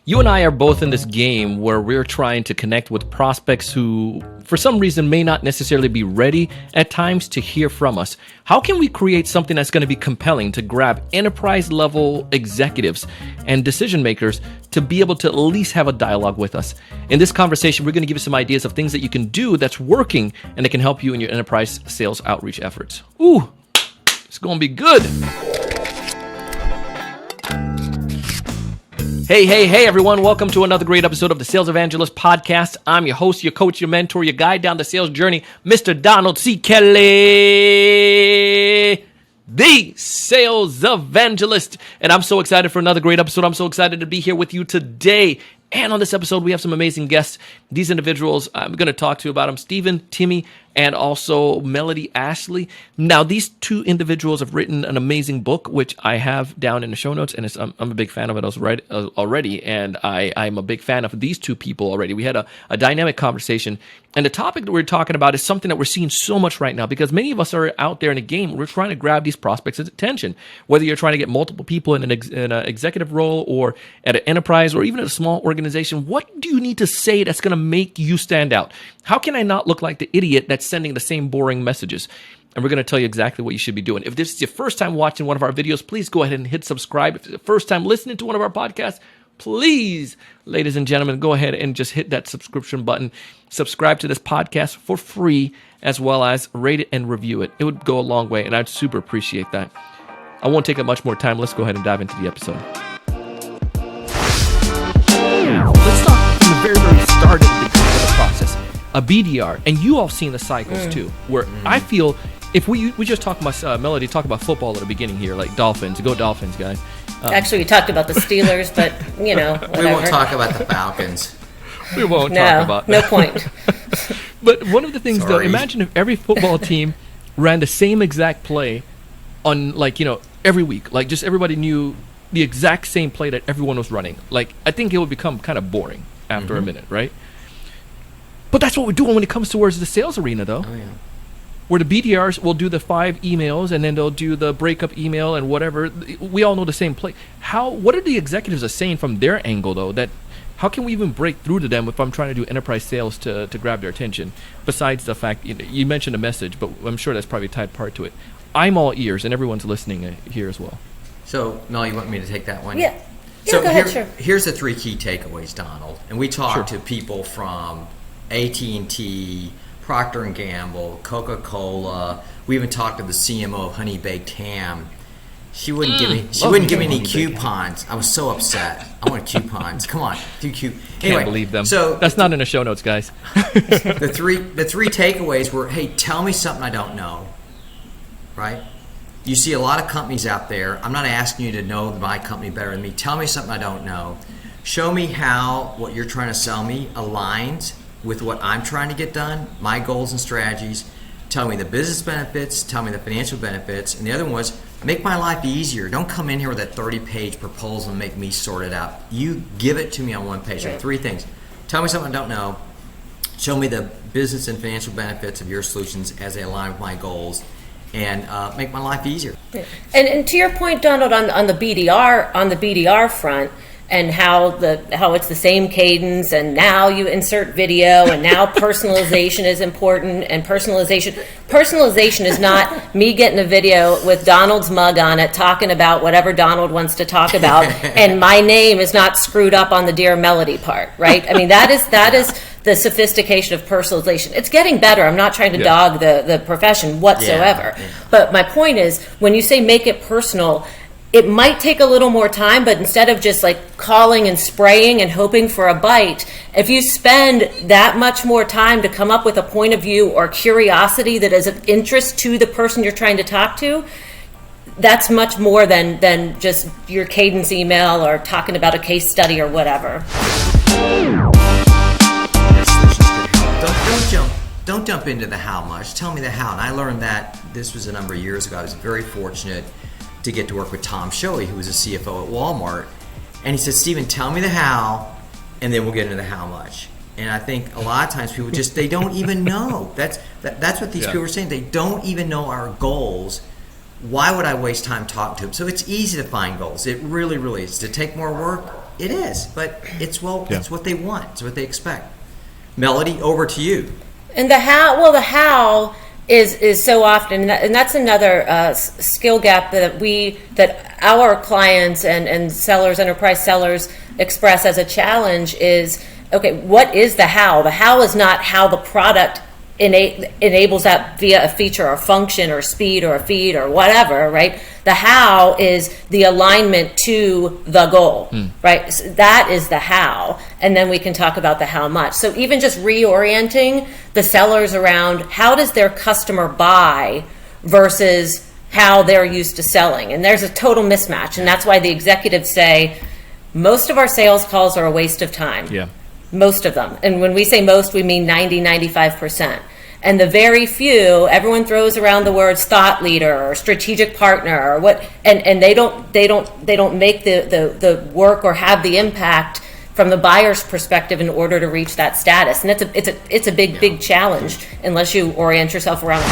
You and I are both in this game where we're trying to connect with prospects who, for some reason, may not necessarily be ready at times to hear from us. How can we create something that's going to be compelling to grab enterprise-level executives and decision makers to be able to at least have a dialogue with us? In this conversation, we're going to give you some ideas of things that you can do that's working and that can help you in your enterprise sales outreach efforts. Ooh, it's going to be good. Hey, everyone. Welcome to another great episode of the Sales Evangelist podcast. I'm your host, your coach, your mentor, your guide down the sales journey, Mr. Donald C. Kelly, the Sales Evangelist. And I'm so excited for another great episode. I'm so excited to be here with you today. And on this episode, we have some amazing guests. These individuals I'm going to talk to you about them, Stephen, Timme, and also Melody, Astley. Now, these two individuals have written an amazing book, which I have down in the show notes, and I'm a big fan of it already, and I'm a big fan of these two people already. We had a dynamic conversation, and the topic that we're talking about is something that we're seeing so much right now, because many of us are out there in the game. We're trying to grab these prospects' attention, whether you're trying to get multiple people in an executive role or at an enterprise or even at a small organization. What do you need to say that's going to make you stand out? How can I not look like the idiot that's sending the same boring messages? And we're going to tell you exactly what you should be doing. If this is your first time watching one of our videos, please go ahead and hit subscribe. If it's your first time listening to one of our podcasts, please, ladies and gentlemen, go ahead and just hit that subscription button. Subscribe to this podcast for free, as well as rate it and review it. It would go a long way, and I'd super appreciate that. I won't take up much more time. Let's go ahead and dive into the episode. Let's start from the very, very start of the process. A BDR, and you all seen the cycles too, where I feel if we just talk about Melody, talk about football at the beginning here, like Dolphins, go Dolphins, guys. Actually, we talked about the Steelers, but whatever. We won't talk about the Falcons. We won't talk about no point. But one of the things, though, imagine if every football team ran the same exact play on, every week. Like, just everybody knew the exact same play that everyone was running. Like, I think it would become kind of boring after a minute, right? But that's what we're doing when it comes towards the sales arena, though. Oh, yeah. Where the BDRs will do the 5 emails, and then they'll do the breakup email and whatever. We all know the same play. What are the executives are saying from their angle, though? That how can we even break through to them if I'm trying to do enterprise sales to grab their attention? Besides the fact, you mentioned a message, but I'm sure that's probably tied part to it. I'm all ears, and everyone's listening here as well. So, Mel, you want me to take that one? Yeah. So go ahead, sure. Here's the 3 key takeaways, Donald. And we talked to people from AT&T, Procter & Gamble, Coca-Cola. We even talked to the CMO of Honey Baked Ham. She wouldn't give me any coupons. I was so upset. I want coupons. Come on, do coupons. Anyway, can't believe them. So that's not in the show notes, guys. the three takeaways were: hey, tell me something I don't know. Right? You see a lot of companies out there. I'm not asking you to know my company better than me. Tell me something I don't know. Show me how what you're trying to sell me aligns with what I'm trying to get done, my goals and strategies. Tell me the business benefits, tell me the financial benefits. And the other one was, make my life easier. Don't come in here with that 30-page proposal and make me sort it out. You give it to me on one page. So 3 things. Tell me something I don't know. Show me the business and financial benefits of your solutions as they align with my goals. And make my life easier. And to your point, Donald, on the BDR front, and how it's the same cadence, and now you insert video, and now personalization is important, and personalization is not me getting a video with Donald's mug on it talking about whatever Donald wants to talk about, and my name is not screwed up on the Dear Melody part, right? I mean, that is the sophistication of personalization. It's getting better. I'm not trying to dog the profession whatsoever. Yeah. But my point is, when you say make it personal, it might take a little more time, but instead of just calling and spraying and hoping for a bite, if you spend that much more time to come up with a point of view or curiosity that is of interest to the person you're trying to talk to, that's much more than just your cadence email or talking about a case study or whatever. Don't jump into the how much. Tell me the how. And I learned that this was a number of years ago. I was very fortunate to get to work with Tom Shoey, who was a CFO at Walmart. And he said, Stephen, tell me the how, and then we'll get into the how much. And I think a lot of times people they don't even know. That's what these people are saying. They don't even know our goals. Why would I waste time talking to them? So it's easy to find goals. It really, really is. To take more work, It is, but it's what they want. It's what they expect. Melody, over to you. And the how is so often, and that's another skill gap that our clients and sellers, enterprise sellers, express as a challenge is, okay, what is the how? The how is not how the product enables that via a feature or function or speed or a feed or whatever, right? The how is the alignment to the goal, right? So that is the how. And then we can talk about the how much. So even just reorienting the sellers around how does their customer buy versus how they're used to selling. And there's a total mismatch. And that's why the executives say most of our sales calls are a waste of time. Yeah. Most of them. And when we say most, we mean 95%. And the very few, everyone throws around the words thought leader or strategic partner or what, and they don't make the work or have the impact from the buyer's perspective in order to reach that status. And it's a big challenge unless you orient yourself around it.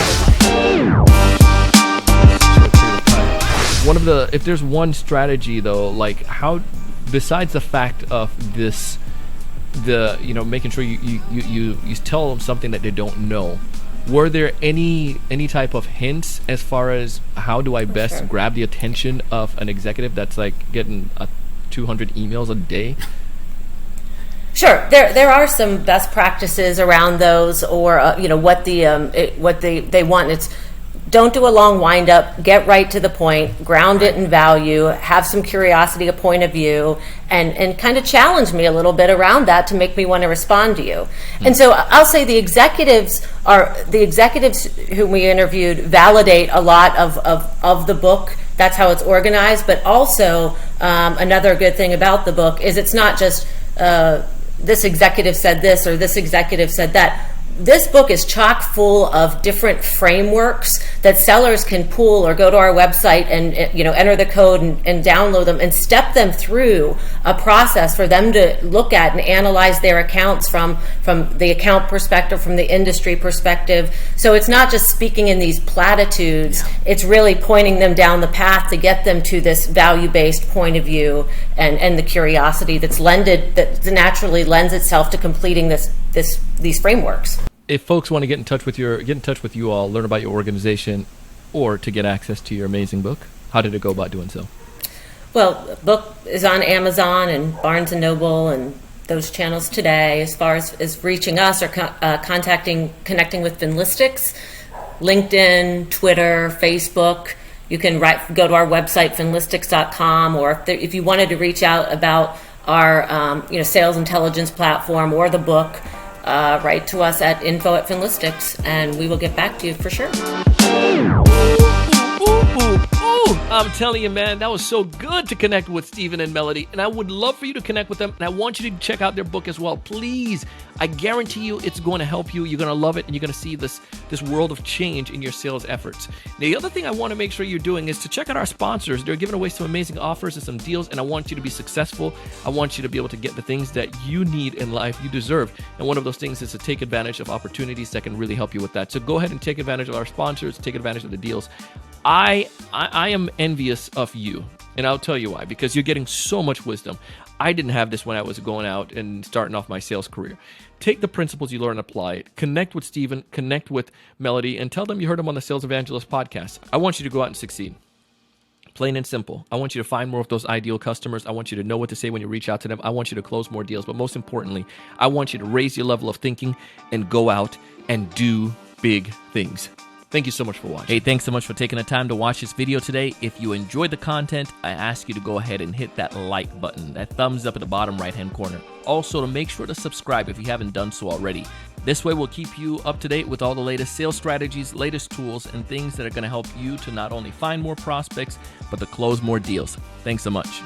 If there's one strategy though, like how, besides the fact of this, making sure you tell them something that they don't know, were there any type of hints as far as how do I best grab the attention of an executive that's like getting 200 emails a day? Sure, there are some best practices around those, or what they want. It's don't do a long wind up, get right to the point, ground it in value, have some curiosity, a point of view, and kind of challenge me a little bit around that to make me want to respond to you. And so I'll say the executives whom we interviewed validate a lot of the book. That's how it's organized. But also another good thing about the book is it's not just this executive said this or this executive said that. This book is chock full of different frameworks that sellers can pull or go to our website and enter the code and download them and step them through a process for them to look at and analyze their accounts from the account perspective, from the industry perspective. So it's not just speaking in these platitudes, it's really pointing them down the path to get them to this value-based point of view and the curiosity that naturally lends itself to completing these frameworks. If folks want to get in touch with you all, learn about your organization, or to get access to your amazing book, how did it go about doing so? Well, the book is on Amazon and Barnes & Noble and those channels today. As far as reaching us or connecting with Finlistics, LinkedIn, Twitter, Facebook, you can go to our website, finlistics.com, or if you wanted to reach out about our sales intelligence platform or the book, write to us at info@Finlistics, and we will get back to you for sure. I'm telling you, man, that was so good to connect with Stephen and Melody, and I would love for you to connect with them, and I want you to check out their book as well. Please, I guarantee you it's going to help you. You're going to love it, and you're going to see this world of change in your sales efforts. The other thing I want to make sure you're doing is to check out our sponsors. They're giving away some amazing offers and some deals, and I want you to be successful. I want you to be able to get the things that you need in life, you deserve, and one of those things is to take advantage of opportunities that can really help you with that. So go ahead and take advantage of our sponsors, take advantage of the deals. I am envious of you, and I'll tell you why, because you're getting so much wisdom. I didn't have this when I was going out and starting off my sales career. Take the principles you learn and apply it. Connect with Stephen, connect with Melody, and tell them you heard them on the Sales Evangelist podcast. I want you to go out and succeed. Plain and simple. I want you to find more of those ideal customers. I want you to know what to say when you reach out to them. I want you to close more deals. But most importantly, I want you to raise your level of thinking and go out and do big things. Thank you so much for watching. Hey, thanks so much for taking the time to watch this video today. If you enjoyed the content, I ask you to go ahead and hit that like button, that thumbs up at the bottom right-hand corner. Also, to make sure to subscribe if you haven't done so already. This way, we'll keep you up to date with all the latest sales strategies, latest tools, and things that are going to help you to not only find more prospects, but to close more deals. Thanks so much.